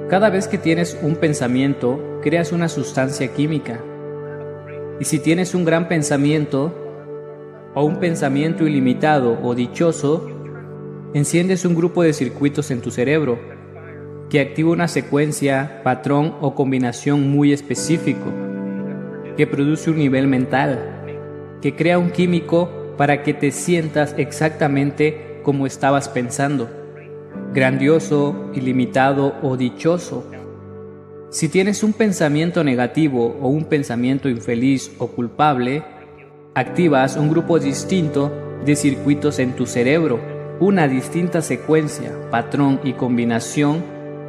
Cada vez que tienes un pensamiento, creas una sustancia química. Y si tienes un gran pensamiento, o un pensamiento ilimitado o dichoso, enciendes un grupo de circuitos en tu cerebro, que activa una secuencia, patrón o combinación muy específico, que produce un nivel mental, que crea un químico para que te sientas exactamente como estabas pensando, grandioso, ilimitado o dichoso. Si tienes un pensamiento negativo o un pensamiento infeliz o culpable, activas un grupo distinto de circuitos en tu cerebro, una distinta secuencia, patrón y combinación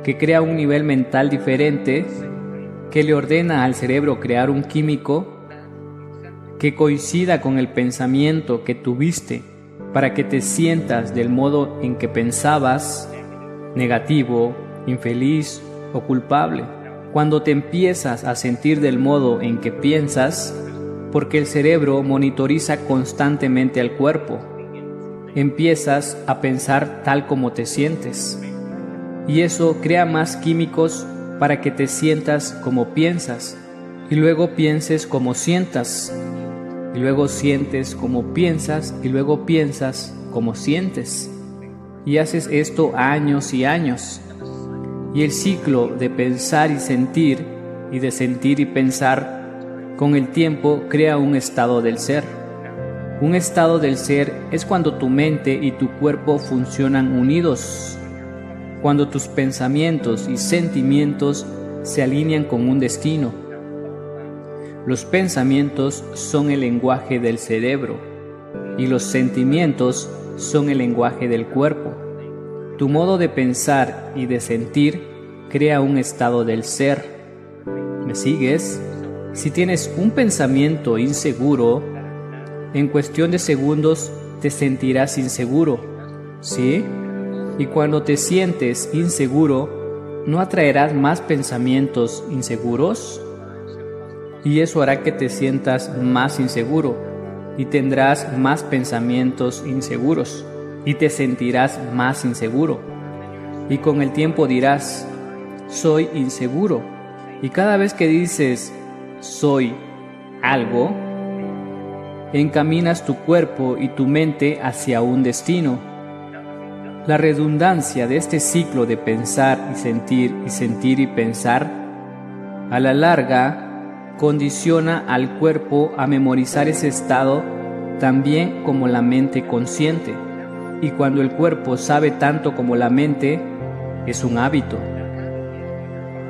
que crea un nivel mental diferente que le ordena al cerebro crear un químico que coincida con el pensamiento que tuviste para que te sientas del modo en que pensabas, negativo, infeliz o culpable. Cuando te empiezas a sentir del modo en que piensas, porque el cerebro monitoriza constantemente al cuerpo, empiezas a pensar tal como te sientes. Y eso crea más químicos para que te sientas como piensas, y luego pienses como sientas, y luego sientes como piensas, y luego piensas como sientes. Y haces esto años y años. Y el ciclo de pensar y de sentir y pensar, con el tiempo crea un estado del ser. Un estado del ser es cuando tu mente y tu cuerpo funcionan unidos, cuando tus pensamientos y sentimientos se alinean con un destino. Los pensamientos son el lenguaje del cerebro y los sentimientos son el lenguaje del cuerpo. Tu modo de pensar y de sentir crea un estado del ser. ¿Me sigues? Si tienes un pensamiento inseguro, en cuestión de segundos te sentirás inseguro, ¿sí? Y cuando te sientes inseguro, ¿no atraerás más pensamientos inseguros? Y eso hará que te sientas más inseguro y tendrás más pensamientos inseguros y te sentirás más inseguro. Y con el tiempo dirás, soy inseguro. Y cada vez que dices, soy algo, encaminas tu cuerpo y tu mente hacia un destino. La redundancia de este ciclo de pensar y sentir y pensar, a la larga, condiciona al cuerpo a memorizar ese estado también como la mente consciente. Y cuando el cuerpo sabe tanto como la mente, es un hábito.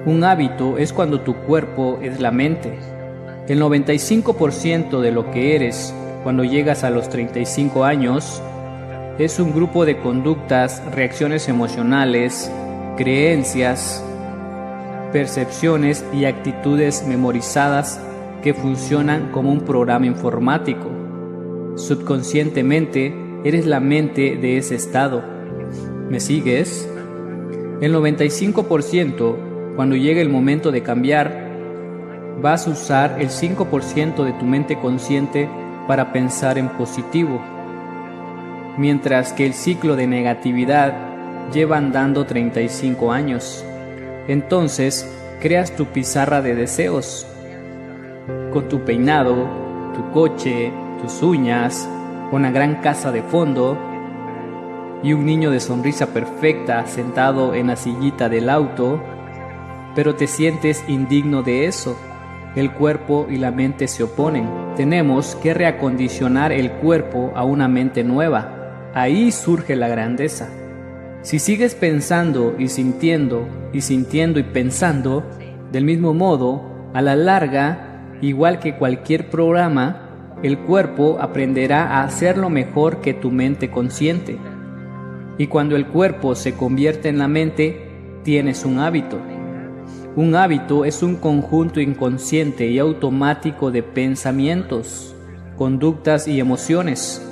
Un hábito es cuando tu cuerpo es la mente. El 95% de lo que eres cuando llegas a los 35 años es un grupo de conductas, reacciones emocionales, creencias, percepciones y actitudes memorizadas que funcionan como un programa informático. Subconscientemente eres la mente de ese estado. ¿Me sigues? El 95%, cuando llegue el momento de cambiar, vas a usar el 5% de tu mente consciente para pensar en positivo, mientras que el ciclo de negatividad lleva andando 35 años. Entonces, creas tu pizarra de deseos, con tu peinado, tu coche, tus uñas, una gran casa de fondo y un niño de sonrisa perfecta sentado en la sillita del auto, pero te sientes indigno de eso. El cuerpo y la mente se oponen. Tenemos que reacondicionar el cuerpo a una mente nueva. Ahí surge la grandeza. Si sigues pensando y sintiendo y pensando del mismo modo, a la larga, igual que cualquier programa, el cuerpo aprenderá a hacerlo mejor que tu mente consciente. Y cuando el cuerpo se convierte en la mente, tienes un hábito. Un hábito es un conjunto inconsciente y automático de pensamientos, conductas y emociones,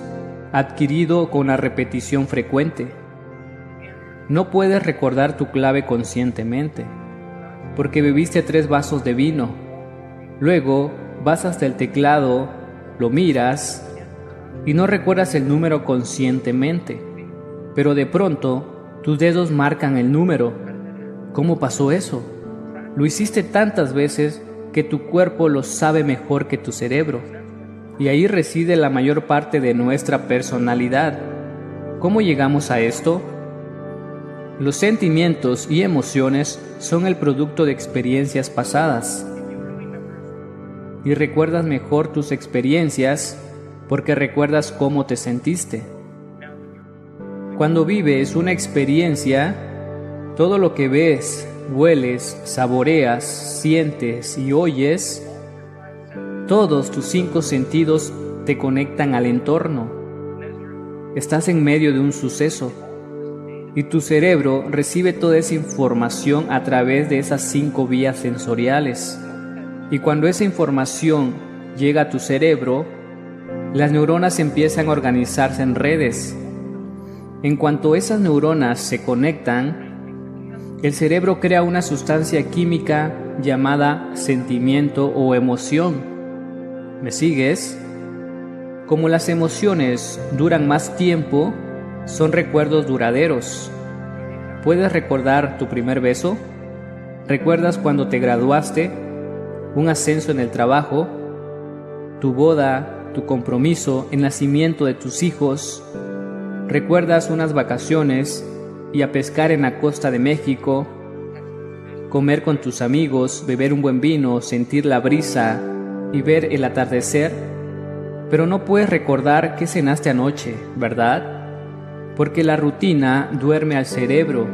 adquirido con la repetición frecuente. No puedes recordar tu clave conscientemente, porque bebiste 3 vasos de vino. Luego vas hasta el teclado, lo miras y no recuerdas el número conscientemente, pero de pronto tus dedos marcan el número. ¿Cómo pasó eso? Lo hiciste tantas veces que tu cuerpo lo sabe mejor que tu cerebro. Y ahí reside la mayor parte de nuestra personalidad. ¿Cómo llegamos a esto? Los sentimientos y emociones son el producto de experiencias pasadas. Y recuerdas mejor tus experiencias porque recuerdas cómo te sentiste. Cuando vives una experiencia, todo lo que ves, hueles, saboreas, sientes y oyes, todos tus 5 sentidos te conectan al entorno. Estás en medio de un suceso y tu cerebro recibe toda esa información a través de esas 5 vías sensoriales. Y cuando esa información llega a tu cerebro, las neuronas empiezan a organizarse en redes. En cuanto esas neuronas se conectan, el cerebro crea una sustancia química llamada sentimiento o emoción. ¿Me sigues? Como las emociones duran más tiempo, son recuerdos duraderos. ¿Puedes recordar tu primer beso? ¿Recuerdas cuando te graduaste? ¿Un ascenso en el trabajo? ¿Tu boda? ¿Tu compromiso? ¿El nacimiento de tus hijos? ¿Recuerdas unas vacaciones y a pescar en la costa de México? ¿Comer con tus amigos, beber un buen vino, sentir la brisa y ver el atardecer? Pero no puedes recordar qué cenaste anoche, ¿verdad? Porque la rutina duerme al cerebro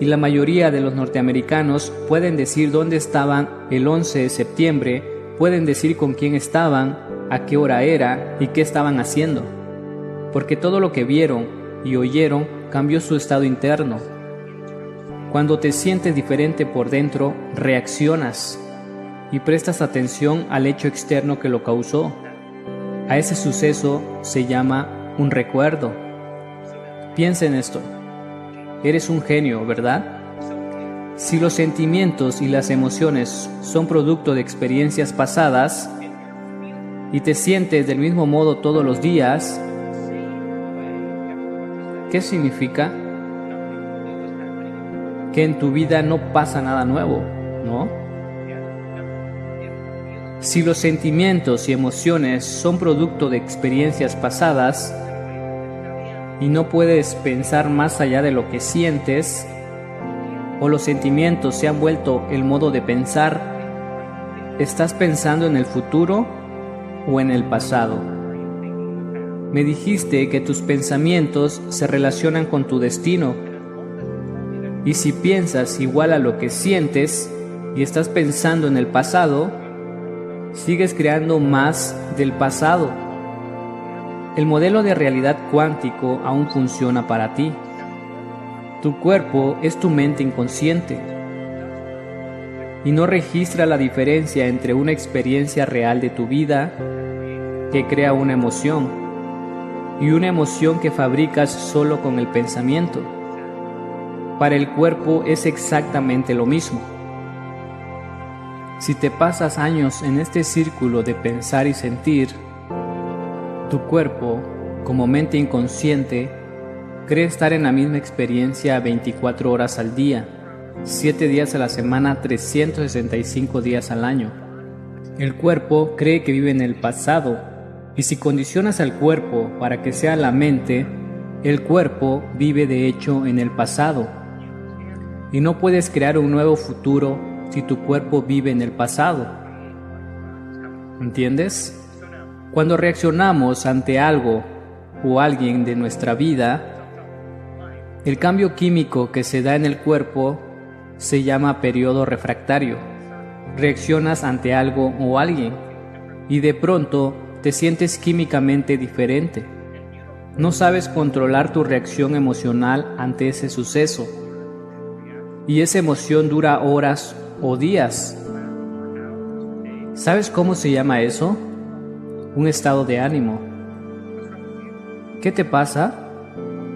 y la mayoría de los norteamericanos pueden decir dónde estaban el 11 de septiembre, pueden decir con quién estaban, a qué hora era y qué estaban haciendo. Porque todo lo que vieron y oyeron cambió su estado interno. Cuando te sientes diferente por dentro, reaccionas y prestas atención al hecho externo que lo causó. A ese suceso se llama un recuerdo. Piensa en esto. Eres un genio, ¿verdad? Si los sentimientos y las emociones son producto de experiencias pasadas y te sientes del mismo modo todos los días, ¿qué significa? Que en tu vida no pasa nada nuevo, ¿no? Si los sentimientos y emociones son producto de experiencias pasadas y no puedes pensar más allá de lo que sientes, o los sentimientos se han vuelto el modo de pensar, ¿estás pensando en el futuro o en el pasado? Me dijiste que tus pensamientos se relacionan con tu destino, y si piensas igual a lo que sientes y estás pensando en el pasado, sigues creando más del pasado. El modelo de realidad cuántico aún funciona para ti. Tu cuerpo es tu mente inconsciente y no registra la diferencia entre una experiencia real de tu vida que crea una emoción y una emoción que fabricas solo con el pensamiento. Para el cuerpo es exactamente lo mismo. Si te pasas años en este círculo de pensar y sentir, tu cuerpo, como mente inconsciente, cree estar en la misma experiencia 24 horas al día, 7 días a la semana, 365 días al año. El cuerpo cree que vive en el pasado, y si condicionas al cuerpo para que sea la mente, el cuerpo vive de hecho en el pasado. Y no puedes crear un nuevo futuro si tu cuerpo vive en el pasado. ¿Entiendes? Cuando reaccionamos ante algo o alguien de nuestra vida, el cambio químico que se da en el cuerpo se llama periodo refractario. Reaccionas ante algo o alguien y de pronto te sientes químicamente diferente. No sabes controlar tu reacción emocional ante ese suceso y esa emoción dura horas o días. ¿Sabes cómo se llama eso? Un estado de ánimo. ¿Qué te pasa?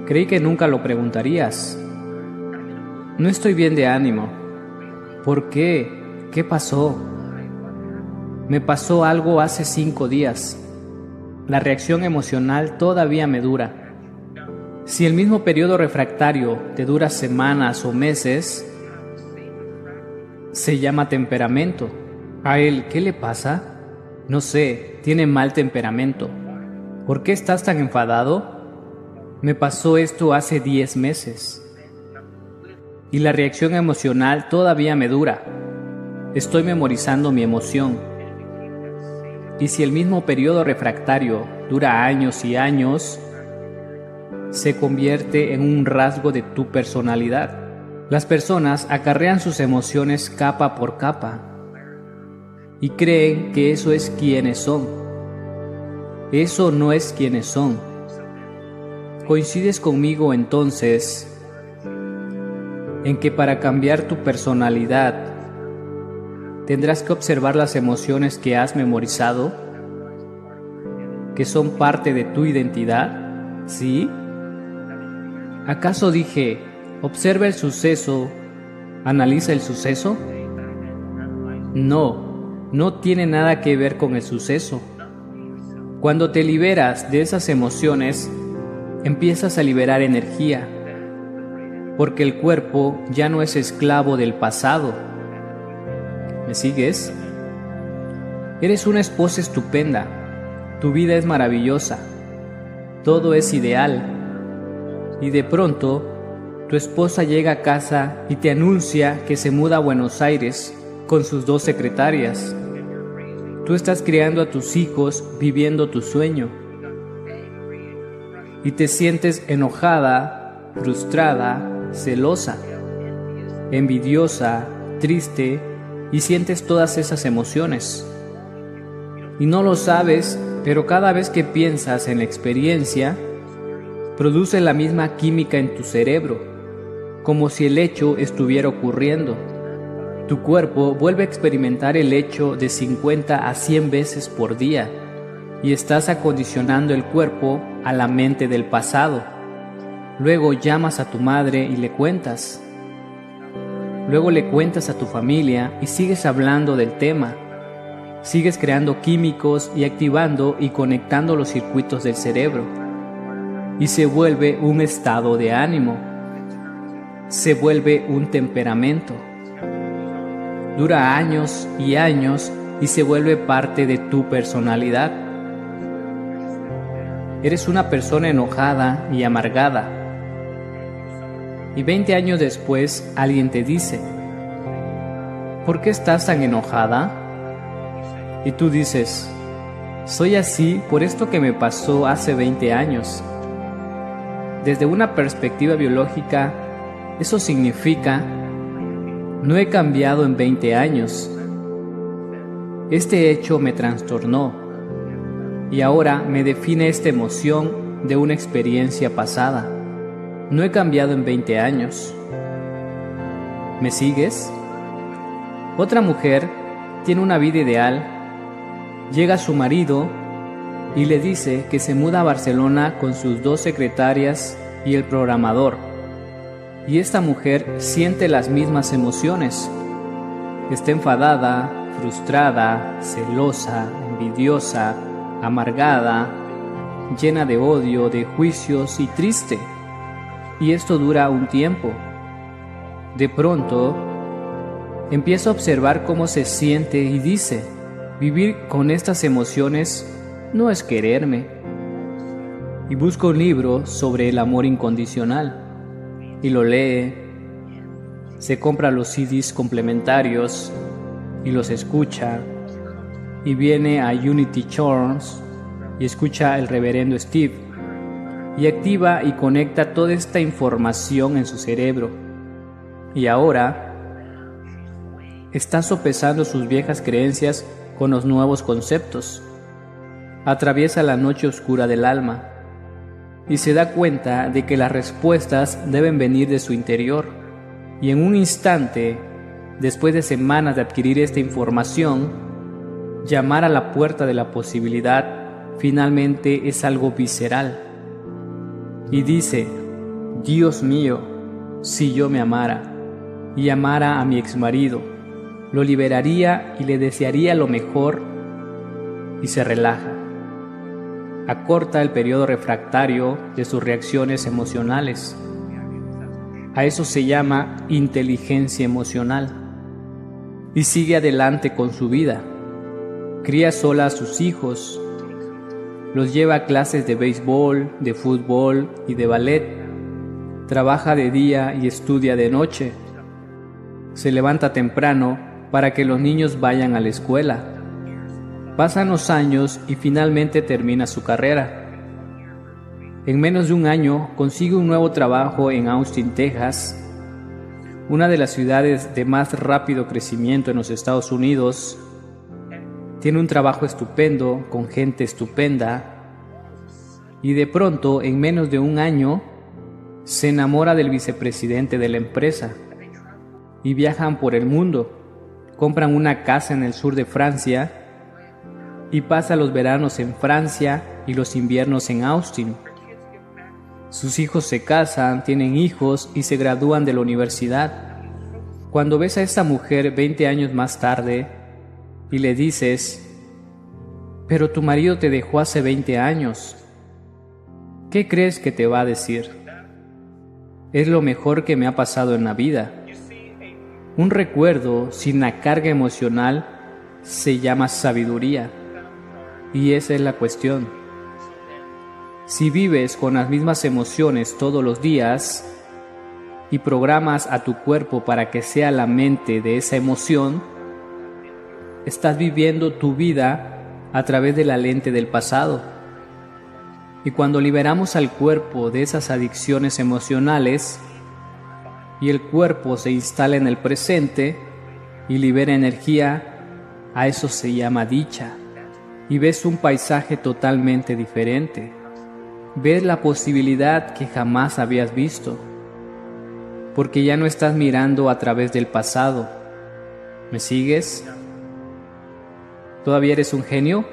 Creí que nunca lo preguntarías. No estoy bien de ánimo. ¿Por qué? ¿Qué pasó? Me pasó algo hace 5 días. La reacción emocional todavía me dura. Si el mismo periodo refractario te dura semanas o meses, se llama temperamento. ¿A él qué le pasa? No sé, tiene mal temperamento. ¿Por qué estás tan enfadado? Me pasó esto hace 10 meses. Y la reacción emocional todavía me dura. Estoy memorizando mi emoción. Y si el mismo periodo refractario dura años y años, se convierte en un rasgo de tu personalidad. Las personas acarrean sus emociones capa por capa y creen que eso es quienes son. Eso no es quienes son. ¿Coincides conmigo entonces en que para cambiar tu personalidad tendrás que observar las emociones que has memorizado, que son parte de tu identidad? ¿Sí? ¿Acaso dije, observa el suceso, analiza el suceso? No tiene nada que ver con el suceso. Cuando te liberas de esas emociones, empiezas a liberar energía, porque el cuerpo ya no es esclavo del pasado. ¿Me sigues? Eres una esposa estupenda, tu vida es maravillosa, todo es ideal. Y de pronto, tu esposa llega a casa y te anuncia que se muda a Buenos Aires con sus 2 secretarias. Tú estás criando a tus hijos, viviendo tu sueño. Y te sientes enojada, frustrada, celosa, envidiosa, triste, y sientes todas esas emociones. Y no lo sabes, pero cada vez que piensas en la experiencia, produce la misma química en tu cerebro, como si el hecho estuviera ocurriendo. Tu cuerpo vuelve a experimentar el hecho de 50 a 100 veces por día, y estás acondicionando el cuerpo a la mente del pasado. Luego llamas a tu madre y le cuentas. Luego le cuentas a tu familia y sigues hablando del tema. Sigues creando químicos y activando y conectando los circuitos del cerebro. Y se vuelve un estado de ánimo. Se vuelve un temperamento. Dura años y años y se vuelve parte de tu personalidad. Eres una persona enojada y amargada. Y 20 años después alguien te dice, ¿por qué estás tan enojada? Y tú dices, soy así por esto que me pasó hace 20 años. Desde una perspectiva biológica, eso significa, no he cambiado en 20 años. Este hecho me trastornó y ahora me define esta emoción de una experiencia pasada. No he cambiado en 20 años. ¿Me sigues? Otra mujer tiene una vida ideal. Llega su marido y le dice que se muda a Barcelona con sus 2 secretarias y el programador. Y esta mujer siente las mismas emociones. Está enfadada, frustrada, celosa, envidiosa, amargada, llena de odio, de juicios y triste. Y esto dura un tiempo. De pronto, empieza a observar cómo se siente y dice, vivir con estas emociones no es quererme. Y busca un libro sobre el amor incondicional y lo lee. Se compra los CDs complementarios y los escucha. Y viene a Unity Church y escucha al reverendo Steve. Y activa y conecta toda esta información en su cerebro. Y ahora está sopesando sus viejas creencias con los nuevos conceptos. Atraviesa la noche oscura del alma y se da cuenta de que las respuestas deben venir de su interior. Y en un instante, después de semanas de adquirir esta información, llamar a la puerta de la posibilidad finalmente es algo visceral. Y dice, Dios mío, si yo me amara y amara a mi exmarido, lo liberaría y le desearía lo mejor, y se relaja. Acorta el periodo refractario de sus reacciones emocionales. A eso se llama inteligencia emocional. y sigue adelante con su vida. Cría sola a sus hijos, los lleva a clases de béisbol, de fútbol y de ballet. Trabaja de día y estudia de noche. Se levanta temprano para que los niños vayan a la escuela. Pasan los años y finalmente termina su carrera. En menos de un año consigue un nuevo trabajo en Austin, Texas, una de las ciudades de más rápido crecimiento en los Estados Unidos. Tiene un trabajo estupendo, con gente estupenda, y de pronto, en menos de un año, se enamora del vicepresidente de la empresa y viajan por el mundo. Compran una casa en el sur de Francia y pasa los veranos en Francia y los inviernos en Austin. Sus hijos se casan, tienen hijos y se gradúan de la universidad. Cuando ves a esta mujer 20 años más tarde y le dices: pero tu marido te dejó hace 20 años, ¿qué crees que te va a decir? Es lo mejor que me ha pasado en la vida. Un recuerdo sin la carga emocional se llama sabiduría. Y esa es la cuestión. Si vives con las mismas emociones todos los días y programas a tu cuerpo para que sea la mente de esa emoción, estás viviendo tu vida a través de la lente del pasado. Y cuando liberamos al cuerpo de esas adicciones emocionales y el cuerpo se instala en el presente y libera energía, a eso se llama dicha. Y ves un paisaje totalmente diferente. Ves la posibilidad que jamás habías visto, porque ya no estás mirando a través del pasado. ¿Me sigues? ¿Todavía eres un genio?